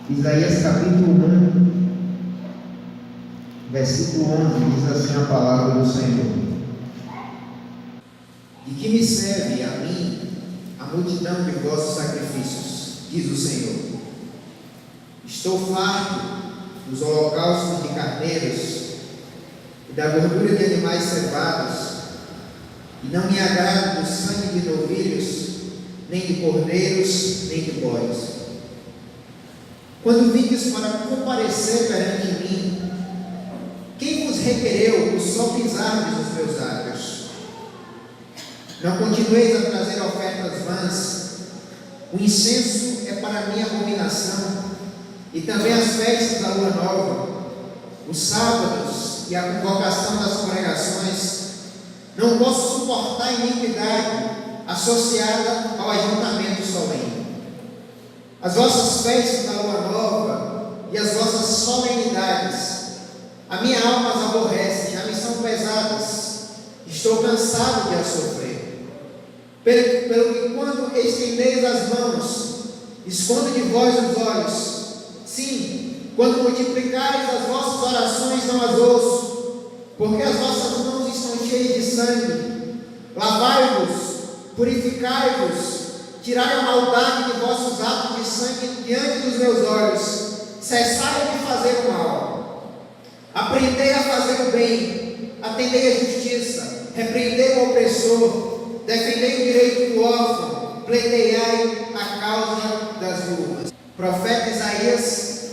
Isaías capítulo 1, versículo 11, diz assim a palavra do Senhor: De que me serve a mim a multidão de vossos sacrifícios, diz o Senhor. Estou farto dos holocaustos de carneiros e da gordura de animais cevados, e não me agrado do sangue de novilhos, nem de cordeiros, nem de bois. Quando vindes para comparecer perante mim, quem vos requereu o só pisardes os meus átrios? Não continueis a trazer ofertas vãs. O incenso é para minha abominação, e também as festas da lua nova, os sábados e a convocação das congregações. Não posso suportar a iniquidade associada ao ajuntamento solene. As vossas festas da lua nova e as vossas solenidades, a minha alma as aborrece, já me são pesadas, estou cansado de as sofrer. Pelo que quando estendeis as mãos, escondo de vós os olhos. Sim, quando multiplicais as vossas orações, não as ouço, porque as vossas mãos estão cheias de sangue. Lavai-vos, purificai-vos, tirai a maldade de vossos atos de sangue diante dos meus olhos. Cessai de fazer o mal. Aprendei a fazer o bem, atendei a justiça, repreendei o opressor, defendei o direito do órfão, pleiteai a causa das viúvas. O profeta Isaías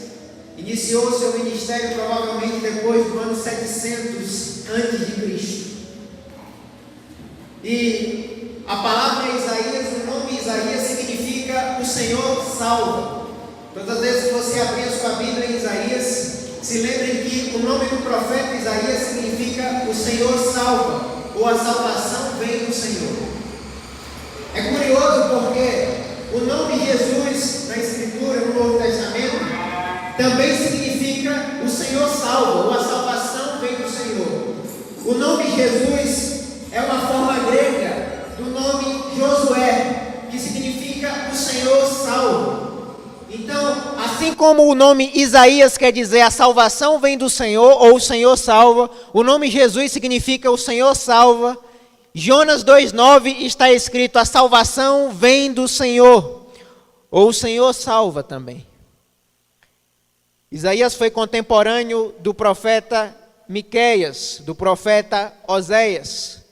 iniciou seu ministério provavelmente depois do ano 700 a.C. E a palavra Isaías, o nome Isaías significa o Senhor salva. Todas as vezes que você abrir a sua Bíblia em Isaías, se lembrem que o nome do profeta Isaías significa o Senhor salva, ou a salvação vem do Senhor. É curioso porque o nome Jesus na Escritura, no Novo Testamento, também significa o Senhor salva, ou a salvação vem do Senhor. O nome Jesus é uma forma grega do nome Josué, que significa o Senhor salva. Então, assim como o nome Isaías quer dizer a salvação vem do Senhor, ou o Senhor salva, o nome Jesus significa o Senhor salva. Jonas 2,9 está escrito: a salvação vem do Senhor, ou o Senhor salva também. Isaías foi contemporâneo do profeta Miqueias, do profeta Oséias.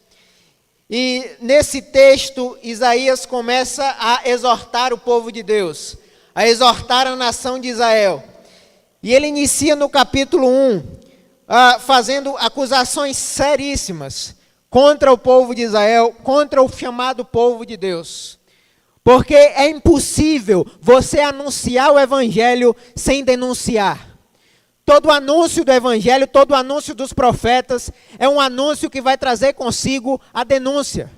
E nesse texto, Isaías começa a exortar o povo de Deus, a exortar a nação de Israel. E ele inicia no capítulo 1, fazendo acusações seríssimas contra o povo de Israel, contra o chamado povo de Deus. Porque é impossível você anunciar o evangelho sem denunciar. Todo anúncio do evangelho, todo anúncio dos profetas é um anúncio que vai trazer consigo a denúncia.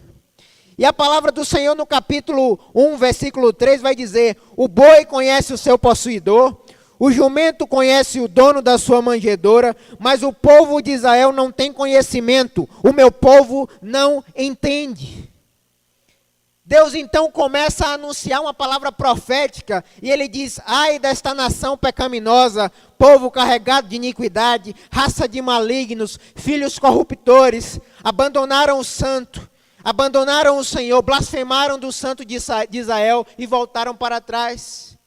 E a palavra do Senhor no capítulo 1, versículo 3 vai dizer: o boi conhece o seu possuidor, o jumento conhece o dono da sua manjedoura, mas o povo de Israel não tem conhecimento, o meu povo não entende. Deus então começa a anunciar uma palavra profética, e ele diz: ai desta nação pecaminosa, povo carregado de iniquidade, raça de malignos, filhos corruptores, abandonaram o santo, abandonaram o Senhor, blasfemaram do santo de Israel e voltaram para trás.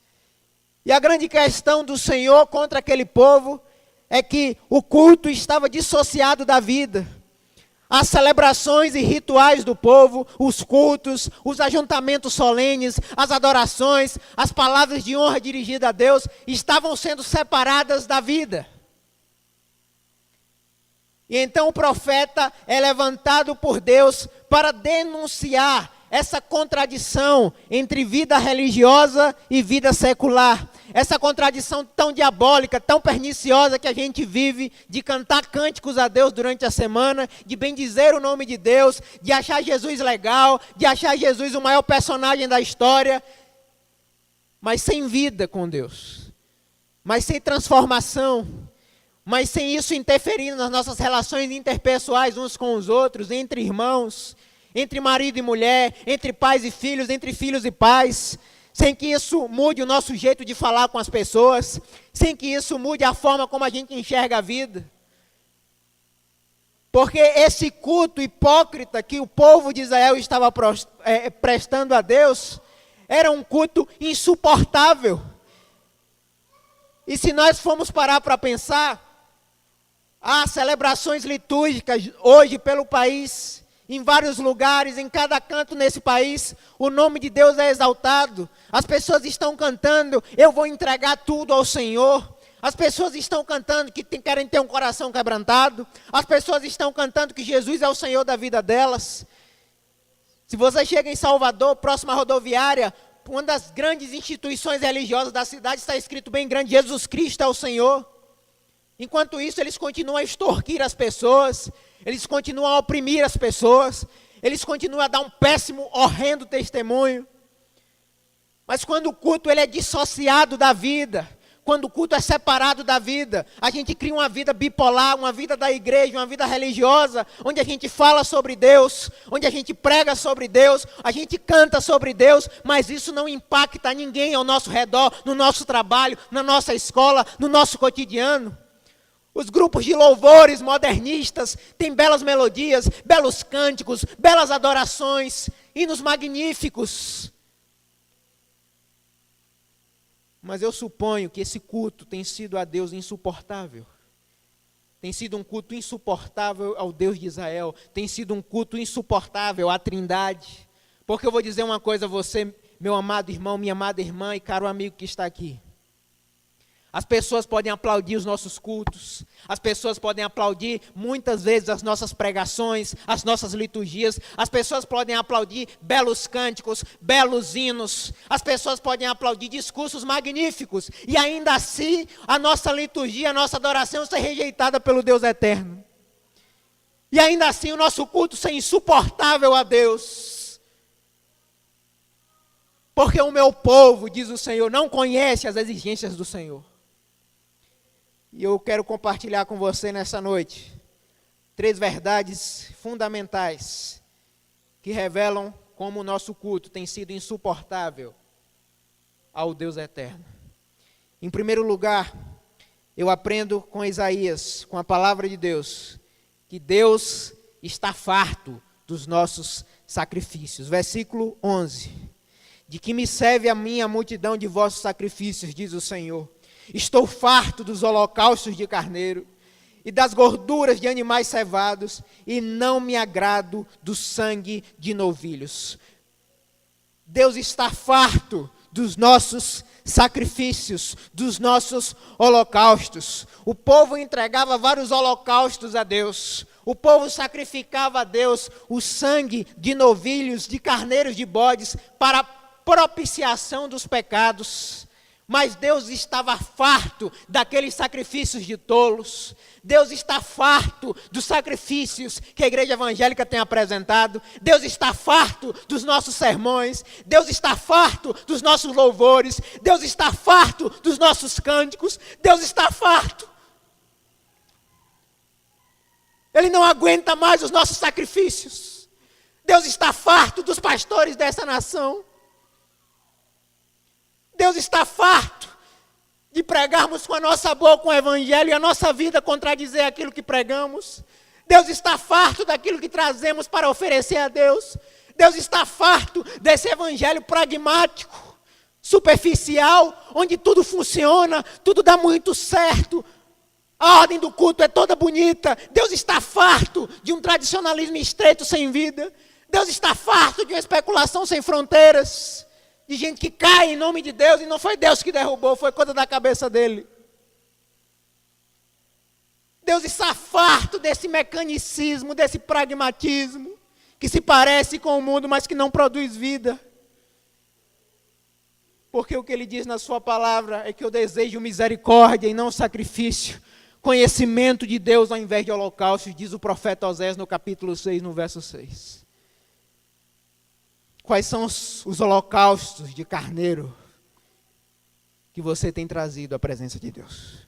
E a grande questão do Senhor contra aquele povo é que o culto estava dissociado da vida. As celebrações e rituais do povo, os cultos, os ajuntamentos solenes, as adorações, as palavras de honra dirigidas a Deus estavam sendo separadas da vida. E então o profeta é levantado por Deus para denunciar essa contradição entre vida religiosa e vida secular. Essa contradição tão diabólica, tão perniciosa que a gente vive, de cantar cânticos a Deus durante a semana, de bendizer o nome de Deus, de achar Jesus legal, de achar Jesus o maior personagem da história, mas sem vida com Deus, mas sem transformação, mas sem isso interferindo nas nossas relações interpessoais uns com os outros, entre irmãos, entre marido e mulher, entre pais e filhos, entre filhos e pais, sem que isso mude o nosso jeito de falar com as pessoas, sem que isso mude a forma como a gente enxerga a vida. Porque esse culto hipócrita que o povo de Israel estava prestando a Deus, era um culto insuportável. E se nós formos parar para pensar, há celebrações litúrgicas hoje pelo país, em vários lugares, em cada canto nesse país, o nome de Deus é exaltado. As pessoas estão cantando, eu vou entregar tudo ao Senhor. As pessoas estão cantando que querem ter um coração quebrantado. As pessoas estão cantando que Jesus é o Senhor da vida delas. Se você chega em Salvador, próxima à rodoviária, uma das grandes instituições religiosas da cidade, está escrito bem grande, Jesus Cristo é o Senhor. Enquanto isso, eles continuam a extorquir as pessoas, eles continuam a oprimir as pessoas, eles continuam a dar um péssimo, horrendo testemunho. Mas quando o culto ele é dissociado da vida, quando o culto é separado da vida, a gente cria uma vida bipolar, uma vida da igreja, uma vida religiosa, onde a gente fala sobre Deus, onde a gente prega sobre Deus, a gente canta sobre Deus, mas isso não impacta ninguém ao nosso redor, no nosso trabalho, na nossa escola, no nosso cotidiano. Os grupos de louvores modernistas têm belas melodias, belos cânticos, belas adorações, hinos magníficos. Mas eu suponho que esse culto tem sido a Deus insuportável. Tem sido um culto insuportável ao Deus de Israel. Tem sido um culto insuportável à Trindade. Porque eu vou dizer uma coisa a você, meu amado irmão, minha amada irmã e caro amigo que está aqui. As pessoas podem aplaudir os nossos cultos, as pessoas podem aplaudir muitas vezes as nossas pregações, as nossas liturgias, as pessoas podem aplaudir belos cânticos, belos hinos, as pessoas podem aplaudir discursos magníficos, e ainda assim a nossa liturgia, a nossa adoração ser rejeitada pelo Deus eterno. E ainda assim o nosso culto ser insuportável a Deus. Porque o meu povo, diz o Senhor, não conhece as exigências do Senhor. E eu quero compartilhar com você nessa noite 3 verdades fundamentais que revelam como o nosso culto tem sido insuportável ao Deus eterno. Em primeiro lugar, eu aprendo com Isaías, com a palavra de Deus, que Deus está farto dos nossos sacrifícios. Versículo 11. De que me serve a mim a multidão de vossos sacrifícios, diz o Senhor. Estou farto dos holocaustos de carneiro e das gorduras de animais cevados, e não me agrado do sangue de novilhos. Deus está farto dos nossos sacrifícios, dos nossos holocaustos. O povo entregava vários holocaustos a Deus. O povo sacrificava a Deus o sangue de novilhos, de carneiros, de bodes, para propiciação dos pecados. Mas Deus estava farto daqueles sacrifícios de tolos. Deus está farto dos sacrifícios que a igreja evangélica tem apresentado. Deus está farto dos nossos sermões. Deus está farto dos nossos louvores. Deus está farto dos nossos cânticos. Deus está farto. Ele não aguenta mais os nossos sacrifícios. Deus está farto dos pastores dessa nação. Deus está farto de pregarmos com a nossa boca o evangelho e a nossa vida contradizer aquilo que pregamos. Deus está farto daquilo que trazemos para oferecer a Deus. Deus está farto desse evangelho pragmático, superficial, onde tudo funciona, tudo dá muito certo. A ordem do culto é toda bonita. Deus está farto de um tradicionalismo estreito sem vida. Deus está farto de uma especulação sem fronteiras. De gente que cai em nome de Deus, e não foi Deus que derrubou, foi coisa da cabeça dele. Deus está farto desse mecanicismo, desse pragmatismo, que se parece com o mundo, mas que não produz vida. Porque o que ele diz na sua palavra é que eu desejo misericórdia e não sacrifício, conhecimento de Deus ao invés de holocaustos, diz o profeta Osés no capítulo 6, no verso 6. Quais são os holocaustos de carneiro que você tem trazido à presença de Deus?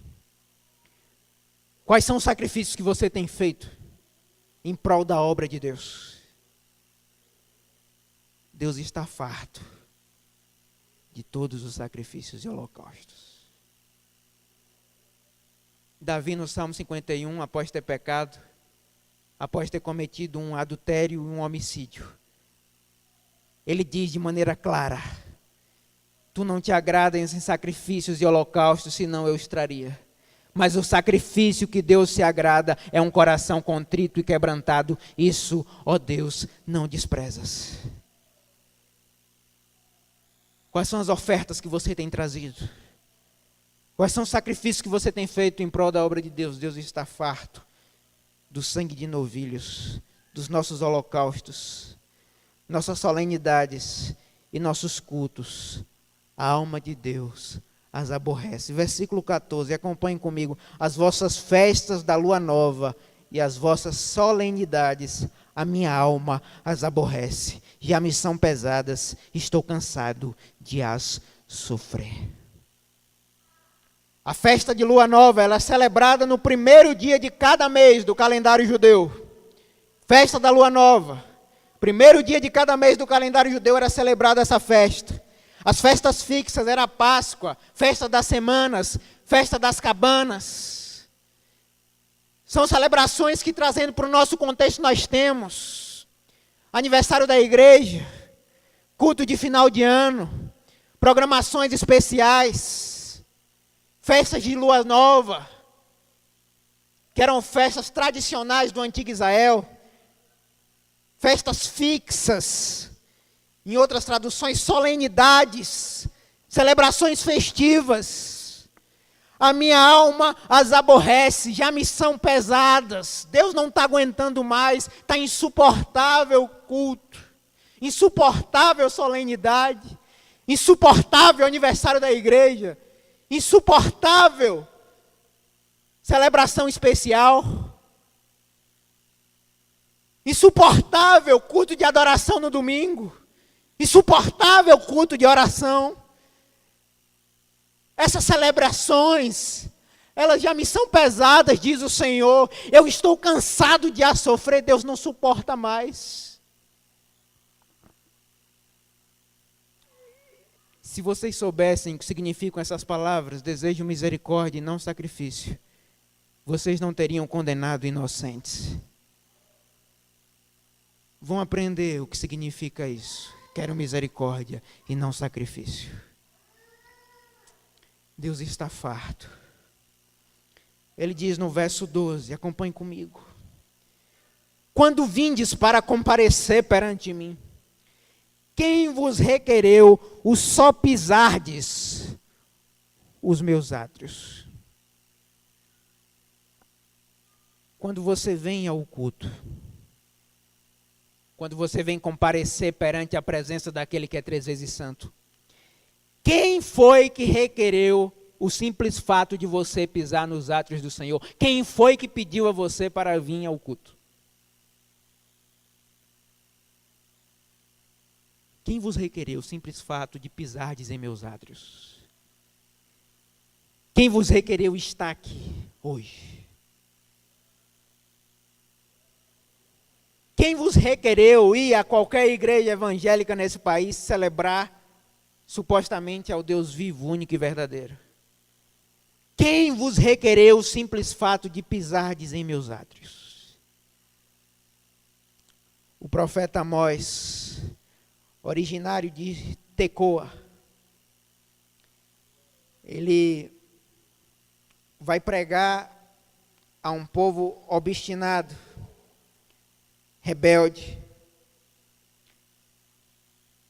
Quais são os sacrifícios que você tem feito em prol da obra de Deus? Deus está farto de todos os sacrifícios e holocaustos. Davi, no Salmo 51, após ter pecado, após ter cometido um adultério e um homicídio, ele diz de maneira clara: tu não te agradas em sacrifícios e holocaustos, senão eu os traria. Mas o sacrifício que Deus se agrada é um coração contrito e quebrantado. Isso, ó Deus, não desprezas. Quais são as ofertas que você tem trazido? Quais são os sacrifícios que você tem feito em prol da obra de Deus? Deus está farto do sangue de novilhos, dos nossos holocaustos, nossas solenidades e nossos cultos. A alma de Deus as aborrece. Versículo 14, acompanhem comigo. As vossas festas da lua nova e as vossas solenidades, a minha alma as aborrece. Já me são pesadas, estou cansado de as sofrer. A festa de lua nova, ela é celebrada no primeiro dia de cada mês do calendário judeu. Festa da lua nova. Primeiro dia de cada mês do calendário judeu era celebrada essa festa. As festas fixas era a Páscoa, festa das semanas, festa das cabanas. São celebrações que, trazendo para o nosso contexto, nós temos aniversário da igreja, culto de final de ano, programações especiais, festas de lua nova, que eram festas tradicionais do antigo Israel, festas fixas, em outras traduções, solenidades, celebrações festivas. A minha alma as aborrece, já me são pesadas. Deus não está aguentando mais, está insuportável o culto, insuportável solenidade, insuportável aniversário da igreja, insuportável celebração especial, insuportável culto de adoração no domingo, insuportável culto de oração. Essas celebrações, elas já me são pesadas, diz o Senhor. Eu estou cansado de as sofrer. Deus não suporta mais. Se vocês soubessem o que significam essas palavras, desejo misericórdia e não sacrifício, vocês não teriam condenado inocentes. Vão aprender o que significa isso. Quero misericórdia e não sacrifício. Deus está farto. Ele diz no verso 12, acompanhe comigo. Quando vindes para comparecer perante mim, quem vos requereu o só pisardes os meus átrios? Quando você vem ao culto, quando você vem comparecer perante a presença daquele que é 3 vezes santo, quem foi que requereu o simples fato de você pisar nos átrios do Senhor? Quem foi que pediu a você para vir ao culto? Quem vos requereu o simples fato de pisardes em meus átrios? Quem vos requereu estar aqui hoje? Quem vos requereu ir a qualquer igreja evangélica nesse país celebrar supostamente ao Deus vivo, único e verdadeiro? Quem vos requereu o simples fato de pisardes em meus átrios? O profeta Amós, originário de Tecoa, ele vai pregar a um povo obstinado, rebelde.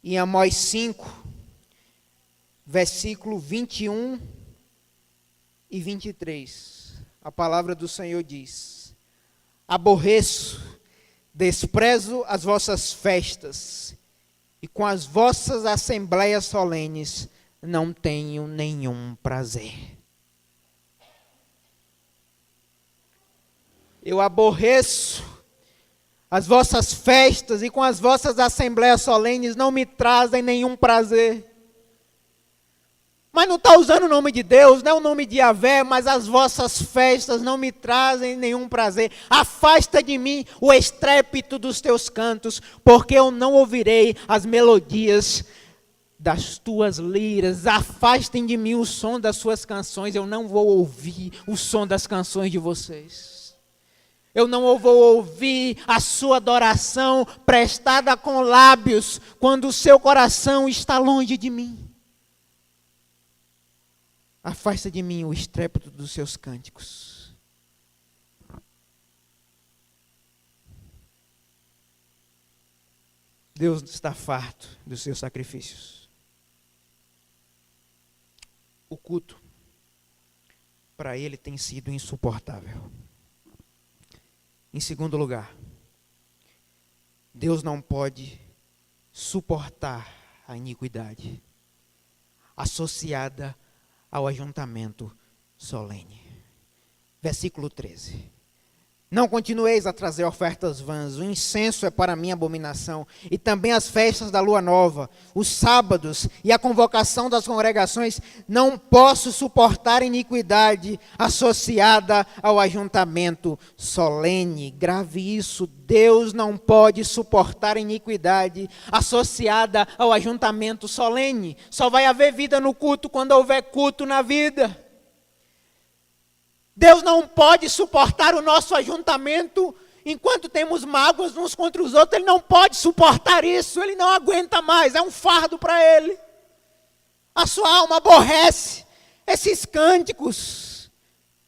Em Amós 5, versículo 21 e 23, a palavra do Senhor diz: aborreço, desprezo as vossas festas, e com as vossas assembleias solenes não tenho nenhum prazer. Eu aborreço as vossas festas, e com as vossas assembleias solenes não me trazem nenhum prazer. Mas não está usando o nome de Deus, não é o nome de Yahvé, mas as vossas festas não me trazem nenhum prazer. Afasta de mim o estrépito dos teus cantos, porque eu não ouvirei as melodias das tuas liras, afastem de mim o som das suas canções, eu não vou ouvir o som das canções de vocês. Eu não vou ouvir a sua adoração prestada com lábios, quando o seu coração está longe de mim. Afasta de mim o estrépito dos seus cânticos. Deus está farto dos seus sacrifícios. O culto, para ele, tem sido insuportável. Em segundo lugar, Deus não pode suportar a iniquidade associada ao ajuntamento solene. Versículo 13. Não continueis a trazer ofertas vãs, o incenso é para mim abominação, e também as festas da lua nova, os sábados e a convocação das congregações, não posso suportar iniquidade associada ao ajuntamento solene. Grave isso, Deus não pode suportar iniquidade associada ao ajuntamento solene. Só vai haver vida no culto quando houver culto na vida. Deus não pode suportar o nosso ajuntamento enquanto temos mágoas uns contra os outros. Ele não pode suportar isso, ele não aguenta mais, é um fardo para ele. A sua alma aborrece esses cânticos,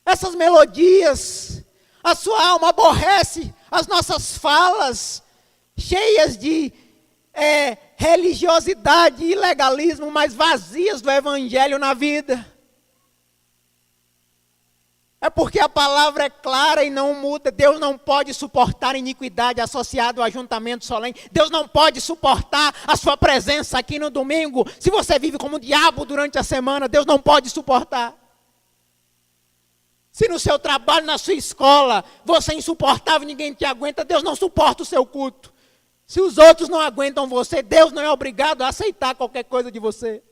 essas melodias. A sua alma aborrece as nossas falas, cheias de religiosidade e legalismo, mas vazias do evangelho na vida. É porque a palavra é clara e não muda. Deus não pode suportar iniquidade associada ao ajuntamento solene. Deus não pode suportar a sua presença aqui no domingo. Se você vive como um diabo durante a semana, Deus não pode suportar. Se no seu trabalho, na sua escola, você é insuportável e ninguém te aguenta, Deus não suporta o seu culto. Se os outros não aguentam você, Deus não é obrigado a aceitar qualquer coisa de você.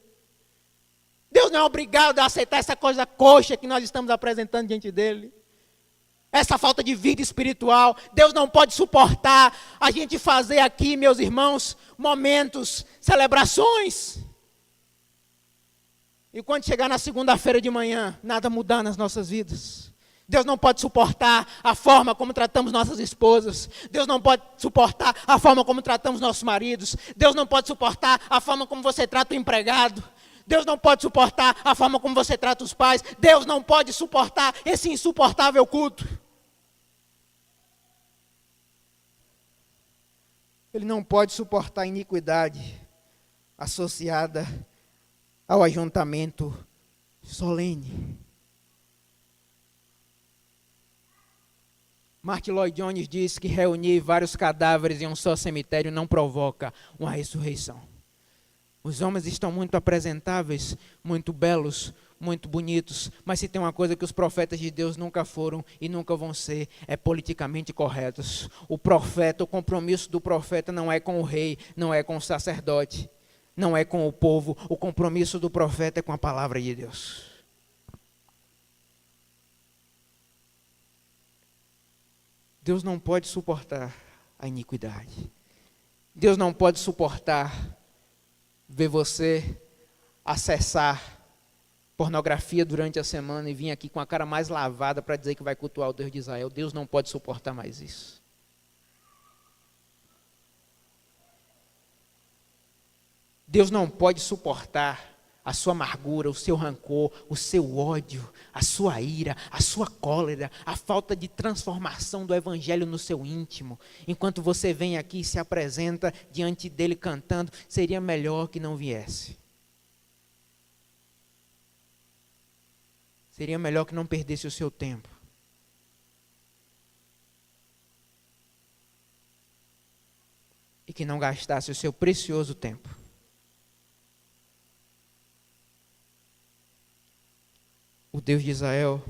Deus não é obrigado a aceitar essa coisa coxa que nós estamos apresentando diante dele. Essa falta de vida espiritual. Deus não pode suportar a gente fazer aqui, meus irmãos, momentos, celebrações. E quando chegar na segunda-feira de manhã, nada mudar nas nossas vidas. Deus não pode suportar a forma como tratamos nossas esposas. Deus não pode suportar a forma como tratamos nossos maridos. Deus não pode suportar a forma como você trata o empregado. Deus não pode suportar a forma como você trata os pais. Deus não pode suportar esse insuportável culto. Ele não pode suportar a iniquidade associada ao ajuntamento solene. Martin Lloyd Jones diz que reunir vários cadáveres em um só cemitério não provoca uma ressurreição. Os homens estão muito apresentáveis, muito belos, muito bonitos, mas se tem uma coisa que os profetas de Deus nunca foram e nunca vão ser, é politicamente corretos. O profeta, o compromisso do profeta não é com o rei, não é com o sacerdote, não é com o povo. O compromisso do profeta é com a palavra de Deus. Deus não pode suportar a iniquidade. Deus não pode suportar ver você acessar pornografia durante a semana e vir aqui com a cara mais lavada para dizer que vai cultuar o Deus de Israel. Deus não pode suportar mais isso. Deus não pode suportar a sua amargura, o seu rancor, o seu ódio, a sua ira, a sua cólera, a falta de transformação do evangelho no seu íntimo. Enquanto você vem aqui e se apresenta diante dele cantando, seria melhor que não viesse. Seria melhor que não perdesse o seu tempo. E que não gastasse o seu precioso tempo. O Deus de Israel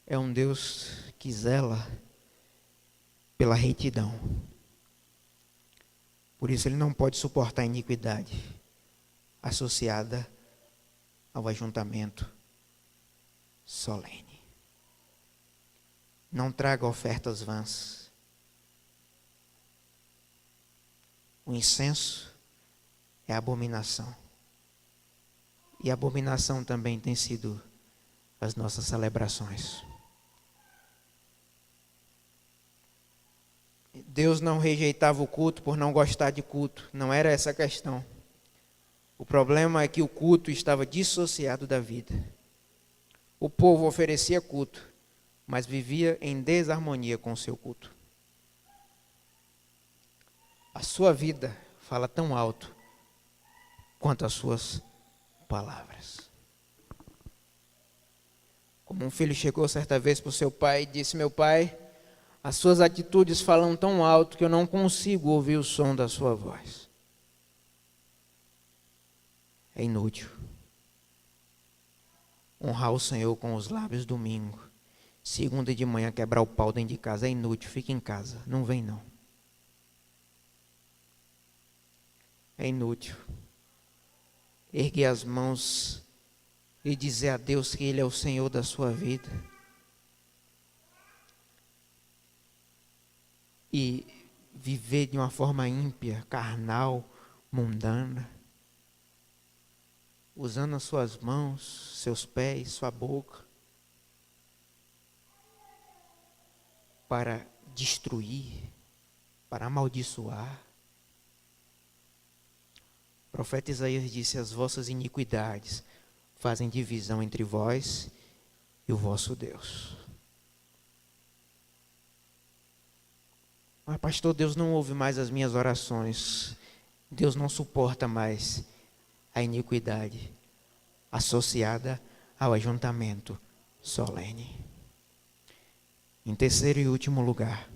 é um Deus que zela pela retidão. Por isso ele não pode suportar a iniquidade associada ao ajuntamento solene. Não traga ofertas vãs. O incenso é abominação. E abominação também tem sido as nossas celebrações. Deus não rejeitava o culto por não gostar de culto. Não era essa a questão. O problema é que o culto estava dissociado da vida. O povo oferecia culto, mas vivia em desarmonia com o seu culto. A sua vida fala tão alto quanto as suas palavras. Como um filho chegou certa vez para o seu pai e disse: meu pai, as suas atitudes falam tão alto que eu não consigo ouvir o som da sua voz. É inútil. Honrar o Senhor com os lábios domingo, segunda de manhã quebrar o pau dentro de casa, é inútil, fica em casa, não vem não. É inútil erguer as mãos e dizer a Deus que Ele é o Senhor da sua vida. E viver de uma forma ímpia, carnal, mundana, usando as suas mãos, seus pés, sua boca, para destruir, para amaldiçoar. O profeta Isaías disse: as vossas iniquidades fazem divisão entre vós e o vosso Deus. Mas pastor, Deus não ouve mais as minhas orações. Deus não suporta mais a iniquidade associada ao ajuntamento solene. Em terceiro e último lugar,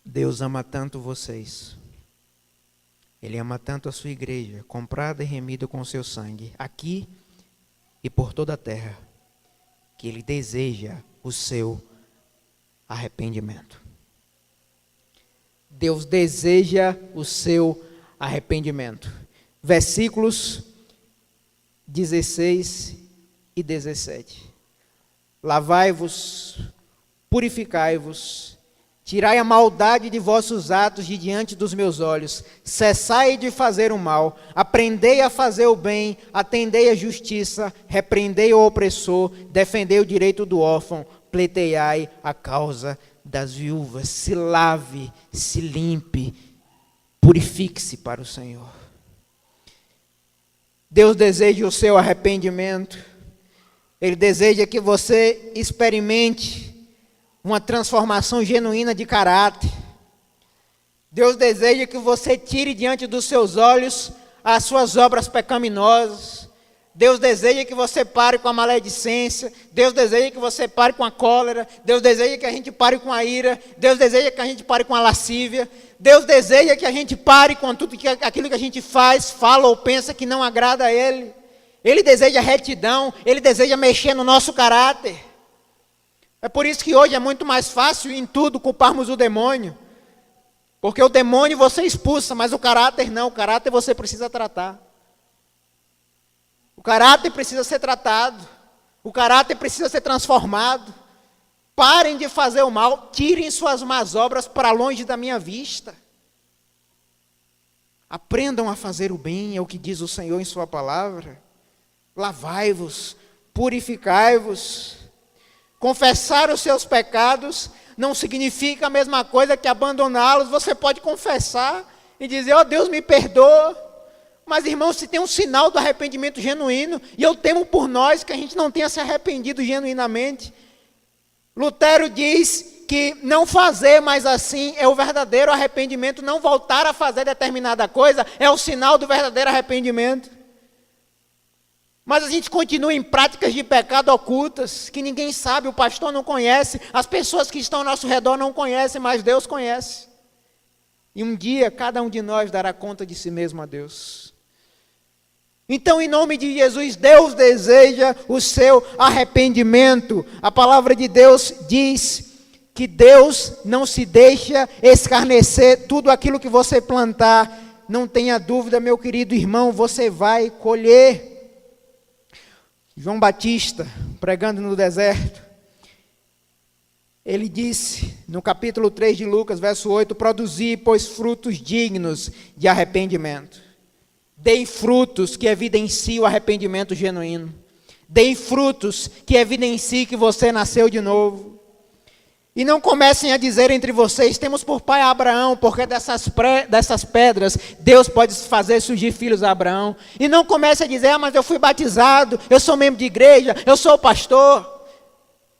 Deus ama tanto vocês. Ele ama tanto a sua igreja, comprada e remida com o seu sangue, aqui e por toda a terra, que Ele deseja o seu arrependimento. Deus deseja o seu arrependimento. Versículos 16 e 17. Lavai-vos, purificai-vos, tirai a maldade de vossos atos de diante dos meus olhos, cessai de fazer o mal, aprendei a fazer o bem, atendei a justiça, repreendei o opressor, defendei o direito do órfão, pleiteai a causa das viúvas. Se lave, se limpe, purifique-se para o Senhor. Deus deseja o seu arrependimento. Ele deseja que você experimente uma transformação genuína de caráter. Deus deseja que você tire diante dos seus olhos as suas obras pecaminosas. Deus deseja que você pare com a maledicência. Deus deseja que você pare com a cólera. Deus deseja que a gente pare com a ira. Deus deseja que a gente pare com a lascívia. Deus deseja que a gente pare com tudo aquilo que a gente faz, fala ou pensa que não agrada a Ele. Ele deseja retidão. Ele deseja mexer no nosso caráter. É por isso que hoje é muito mais fácil em tudo culparmos o demônio. Porque o demônio você expulsa, mas o caráter não. O caráter você precisa tratar. O caráter precisa ser tratado. O caráter precisa ser transformado. Parem de fazer o mal. Tirem suas más obras para longe da minha vista. Aprendam a fazer o bem, é o que diz o Senhor em sua palavra. Lavai-vos, purificai-vos. Confessar os seus pecados não significa a mesma coisa que abandoná-los. Você pode confessar e dizer: ó Deus, me perdoa. Mas, irmãos, se tem um sinal do arrependimento genuíno, e eu temo por nós que a gente não tenha se arrependido genuinamente. Lutero diz que não fazer mais assim é o verdadeiro arrependimento, não voltar a fazer determinada coisa é o sinal do verdadeiro arrependimento. Mas a gente continua em práticas de pecado ocultas, que ninguém sabe, o pastor não conhece, as pessoas que estão ao nosso redor não conhecem, mas Deus conhece. E um dia, cada um de nós dará conta de si mesmo a Deus. Então, em nome de Jesus, Deus deseja o seu arrependimento. A palavra de Deus diz que Deus não se deixa escarnecer tudo aquilo que você plantar. Não tenha dúvida, meu querido irmão, você vai colher. João Batista, pregando no deserto, ele disse no capítulo 3 de Lucas, verso 8, produzi, pois, frutos dignos de arrependimento. Dei frutos que evidenciem o arrependimento genuíno. Dei frutos que evidenciem que você nasceu de novo. E não comecem a dizer entre vocês, temos por pai Abraão, porque dessas pedras Deus pode fazer surgir filhos a Abraão. E não comecem a dizer, mas eu fui batizado, eu sou membro de igreja, eu sou pastor,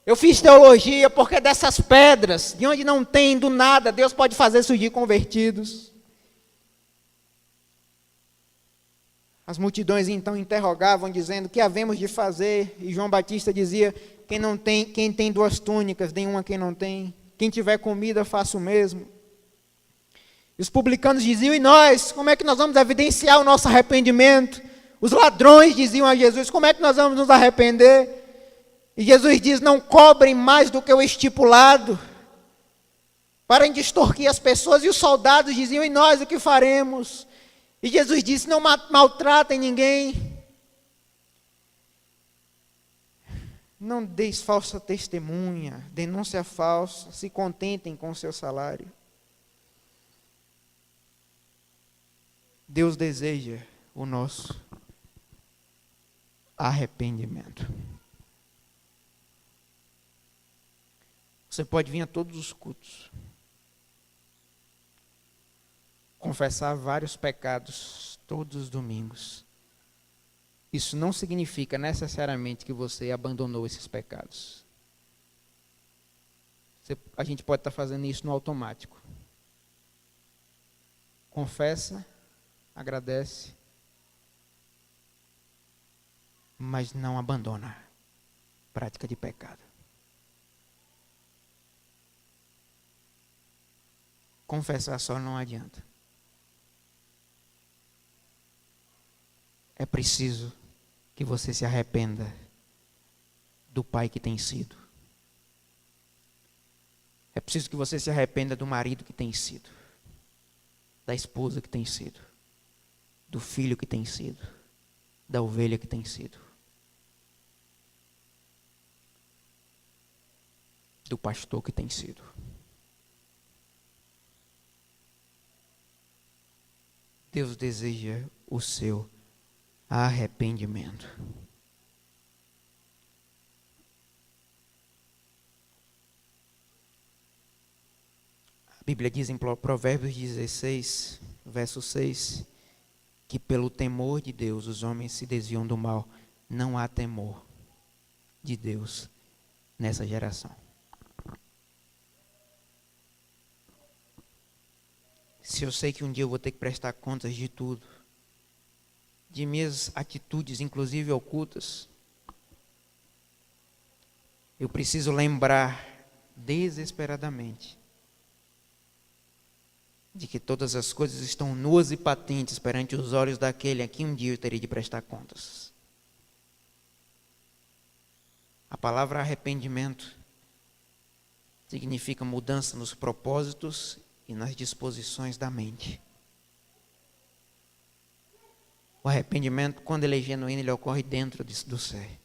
eu fiz teologia, porque dessas pedras, de onde não tem, do nada, Deus pode fazer surgir convertidos. As multidões então interrogavam, dizendo, o que havemos de fazer? E João Batista dizia, quem tem 2 túnicas, dê uma a quem não tem. Quem tiver comida, faça o mesmo. E os publicanos diziam, e nós? Como é que nós vamos evidenciar o nosso arrependimento? Os ladrões diziam a Jesus, como é que nós vamos nos arrepender? E Jesus diz, não cobrem mais do que o estipulado. Parem de extorquir as pessoas. E os soldados diziam, e nós o que faremos? E Jesus disse, não maltratem ninguém. Não deis falsa testemunha, denúncia falsa, se contentem com o seu salário. Deus deseja o nosso arrependimento. Você pode vir a todos os cultos, confessar vários pecados todos os domingos. Isso não significa necessariamente que você abandonou esses pecados. A gente pode estar fazendo isso no automático. Confessa, agradece, mas não abandona a prática de pecado. Confessar só não adianta. É preciso que você se arrependa do pai que tem sido. É preciso que você se arrependa do marido que tem sido, da esposa que tem sido, do filho que tem sido, da ovelha que tem sido, do pastor que tem sido. Deus deseja o seu arrependimento. A Bíblia diz em Provérbios 16, verso 6, que pelo temor de Deus os homens se desviam do mal. Não há temor de Deus nessa geração. Se eu sei que um dia eu vou ter que prestar contas de tudo, de minhas atitudes, inclusive ocultas, eu preciso lembrar desesperadamente de que todas as coisas estão nuas e patentes perante os olhos daquele a quem um dia eu terei de prestar contas. A palavra arrependimento significa mudança nos propósitos e nas disposições da mente. O arrependimento, quando ele é genuíno, ele ocorre dentro do ser.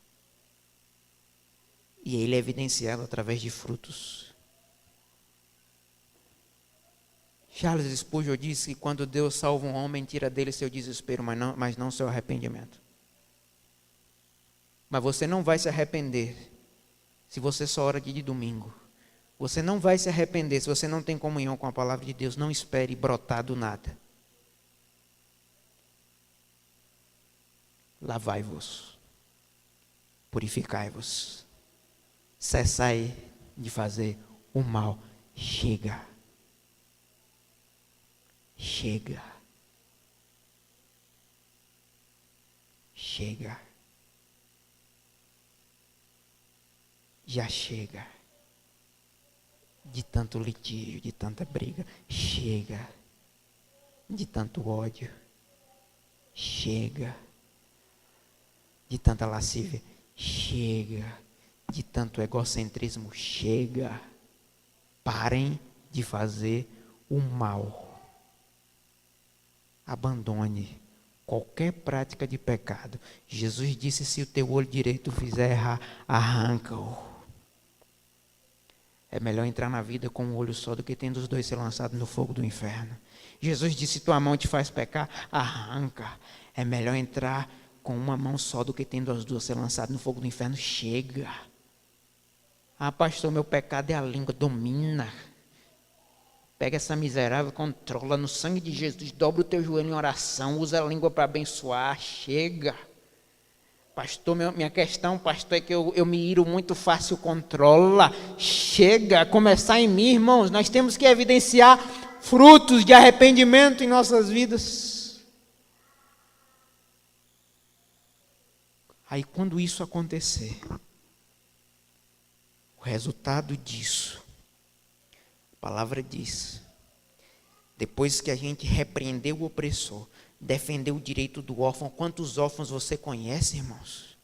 E ele é evidenciado através de frutos. Charles Spurgeon disse que quando Deus salva um homem, tira dele seu desespero, mas não seu arrependimento. Mas você não vai se arrepender se você só ora de domingo. Você não vai se arrepender se você não tem comunhão com a palavra de Deus. Não espere brotar do nada. Lavai-vos, purificai-vos, cessai de fazer o mal. Chega. Chega. Chega. Já chega. De tanto litígio, de tanta briga. Chega. De tanto ódio. Chega. De tanta lascívia. Chega. De tanto egocentrismo. Chega. Parem de fazer o mal. Abandone qualquer prática de pecado. Jesus disse, se o teu olho direito fizer errar, arranca-o. É melhor entrar na vida com um olho só do que tendo os dois ser lançados no fogo do inferno. Jesus disse, tua mão te faz pecar, arranca. É melhor entrar com uma mão só do que tendo as duas ser lançadas no fogo do inferno. Chega. Ah, pastor, meu pecado é a língua, domina. Pega essa miserável, controla no sangue de Jesus, dobra o teu joelho em oração, usa a língua para abençoar, chega. Pastor, minha questão, pastor, é que eu me iro muito fácil, controla, chega, começar em mim, irmãos, nós temos que evidenciar frutos de arrependimento em nossas vidas. Aí quando isso acontecer, o resultado disso, a palavra diz, depois que a gente repreendeu o opressor, defendeu o direito do órfão. Quantos órfãos você conhece, irmãos?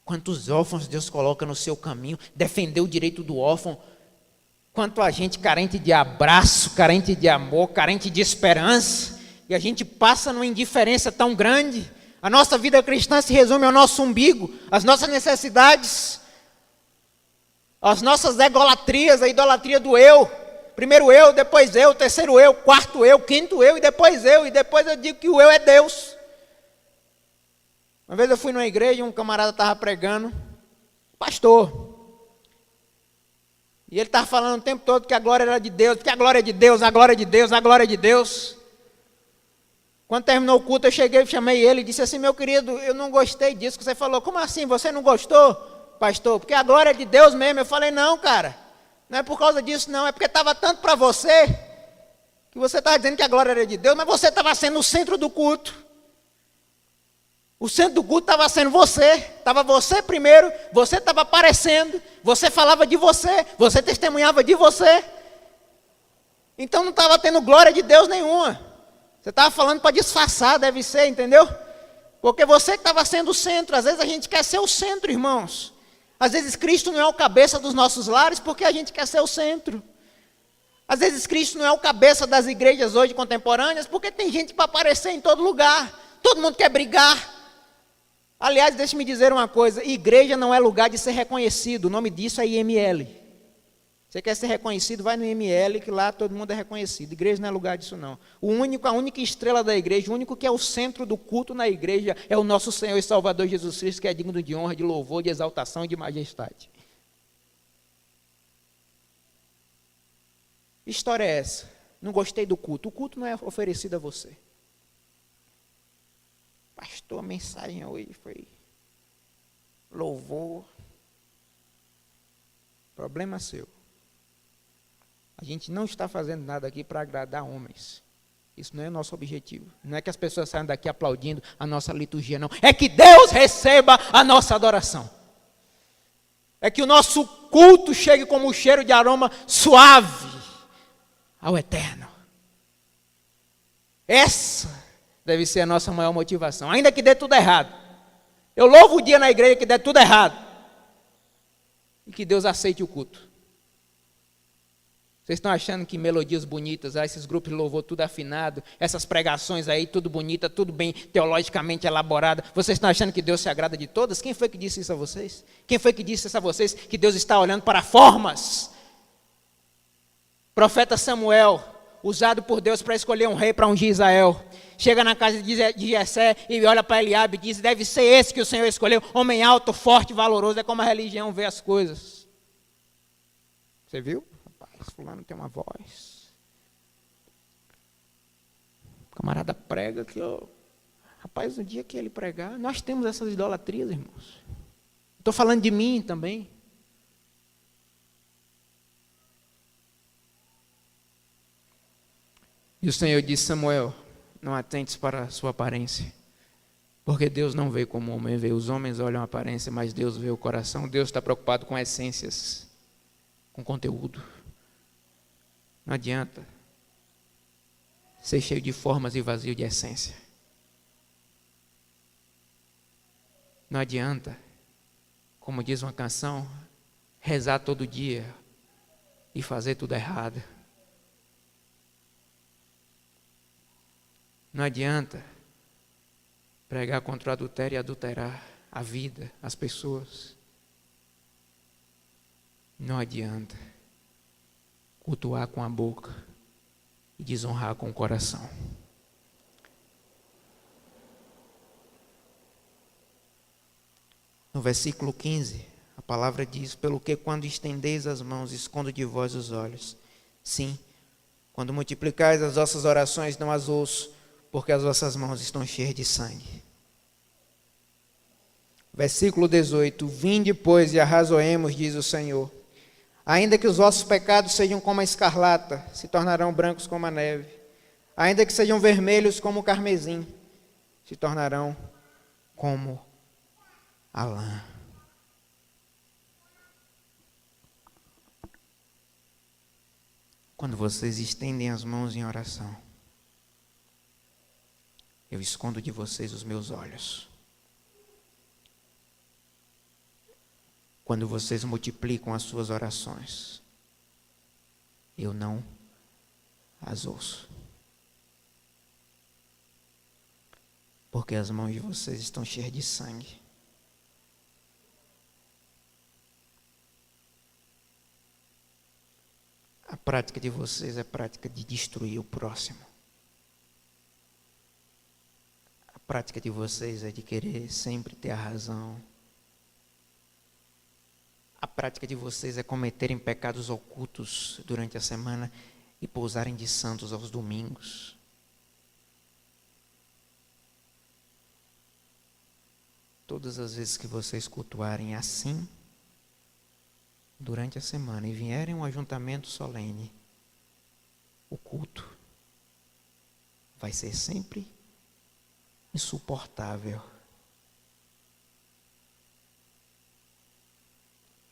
Quantos órfãos Deus coloca no seu caminho? Defendeu o direito do órfão. Quanto a gente carente de abraço, carente de amor, carente de esperança, e a gente passa numa indiferença tão grande. A nossa vida cristã se resume ao nosso umbigo, às nossas necessidades, às nossas egolatrias, a idolatria do eu. Primeiro eu, depois eu, terceiro eu, quarto eu, quinto eu, e depois eu digo que o eu é Deus. Uma vez eu fui numa igreja, um camarada estava pregando, pastor, e ele estava falando o tempo todo que a glória era de Deus, que a glória é de Deus, a glória é de Deus, a glória é de Deus. Quando terminou o culto, eu cheguei, chamei ele e disse assim, meu querido, eu não gostei disso que você falou. Como assim, você não gostou, pastor? Porque a glória é de Deus mesmo. Eu falei, não, cara. Não é por causa disso, não. É porque estava tanto para você, que você estava dizendo que a glória era de Deus, mas você estava sendo o centro do culto. O centro do culto estava sendo você. Estava você primeiro, você estava aparecendo, você falava de você testemunhava de você. Então não estava tendo glória de Deus nenhuma. Você estava falando para disfarçar, deve ser, entendeu? Porque você que estava sendo o centro. Às vezes a gente quer ser o centro, irmãos. Às vezes Cristo não é o cabeça dos nossos lares porque a gente quer ser o centro. Às vezes Cristo não é o cabeça das igrejas hoje contemporâneas porque tem gente para aparecer em todo lugar. Todo mundo quer brigar. Aliás, deixe-me dizer uma coisa. Igreja não é lugar de ser reconhecido. O nome disso é IML. Você quer ser reconhecido, vai no IML, que lá todo mundo é reconhecido. Igreja não é lugar disso, não. A única estrela da igreja, o único que é o centro do culto na igreja é o nosso Senhor e Salvador Jesus Cristo, que é digno de honra, de louvor, de exaltação e de majestade. Que história é essa? Não gostei do culto. O culto não é oferecido a você. Pastor, a mensagem hoje foi louvor. Problema seu. A gente não está fazendo nada aqui para agradar homens. Isso não é o nosso objetivo. Não é que as pessoas saiam daqui aplaudindo a nossa liturgia, não. É que Deus receba a nossa adoração. É que o nosso culto chegue como um cheiro de aroma suave ao eterno. Essa deve ser a nossa maior motivação. Ainda que dê tudo errado. Eu louvo o dia na igreja que dê tudo errado. E que Deus aceite o culto. Vocês estão achando que melodias bonitas, esses grupos de louvor tudo afinado, essas pregações aí tudo bonita, tudo bem teologicamente elaborada, vocês estão achando que Deus se agrada de todas? Quem foi que disse isso a vocês? Quem foi que disse isso a vocês que Deus está olhando para formas? Profeta Samuel, usado por Deus para escolher um rei para ungir Israel, chega na casa de Jessé e olha para Eliabe e diz, deve ser esse que o Senhor escolheu, homem alto, forte, valoroso. É como a religião vê as coisas. Você viu? Fulano tem uma voz. O camarada prega que, rapaz, no dia que ele pregar, nós temos essas idolatrias, irmãos. Estou falando de mim também. E o Senhor disse, Samuel, não atentes para a sua aparência, porque Deus não vê como o homem vê. Os homens olham a aparência, mas Deus vê o coração. Deus está preocupado com essências, com conteúdo. Não adianta ser cheio de formas e vazio de essência. Não adianta, como diz uma canção, rezar todo dia e fazer tudo errado. Não adianta pregar contra o adultério e adulterar a vida, as pessoas. Não adianta. cultuar com a boca e desonrar com o coração. No versículo 15, a palavra diz: pelo que quando estendeis as mãos, escondo de vós os olhos. Sim, quando multiplicais as vossas orações, não as ouço, porque as vossas mãos estão cheias de sangue. Versículo 18: vinde, pois, e arrazoemos, diz o Senhor. Ainda que os vossos pecados sejam como a escarlata, se tornarão brancos como a neve. Ainda que sejam vermelhos como o carmesim, se tornarão como a lã. Quando vocês estendem as mãos em oração, eu escondo de vocês os meus olhos. Quando vocês multiplicam as suas orações, eu não as ouço. Porque as mãos de vocês estão cheias de sangue. A prática de vocês é prática de destruir o próximo. A prática de vocês é de querer sempre ter a razão. A prática de vocês é cometerem pecados ocultos durante a semana e pousarem de santos aos domingos. Todas as vezes que vocês cultuarem assim, durante a semana, e vierem um ajuntamento solene, o culto vai ser sempre insuportável.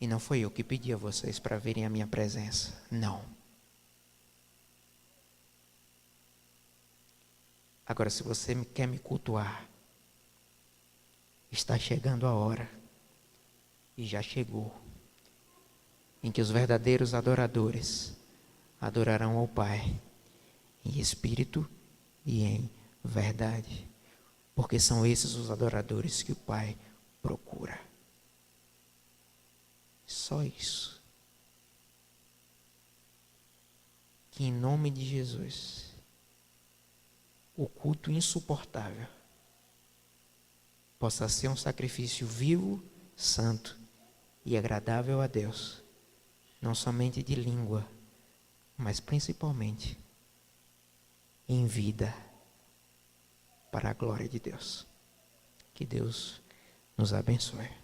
E não foi eu que pedi a vocês para verem a minha presença. Não. Agora, se você quer me cultuar, está chegando a hora, e já chegou, em que os verdadeiros adoradores adorarão ao Pai em espírito e em verdade, porque são esses os adoradores que o Pai procura. Só isso. Que em nome de Jesus, o culto insuportável possa ser um sacrifício vivo, santo e agradável a Deus, não somente de língua, mas principalmente em vida, para a glória de Deus. Que Deus nos abençoe.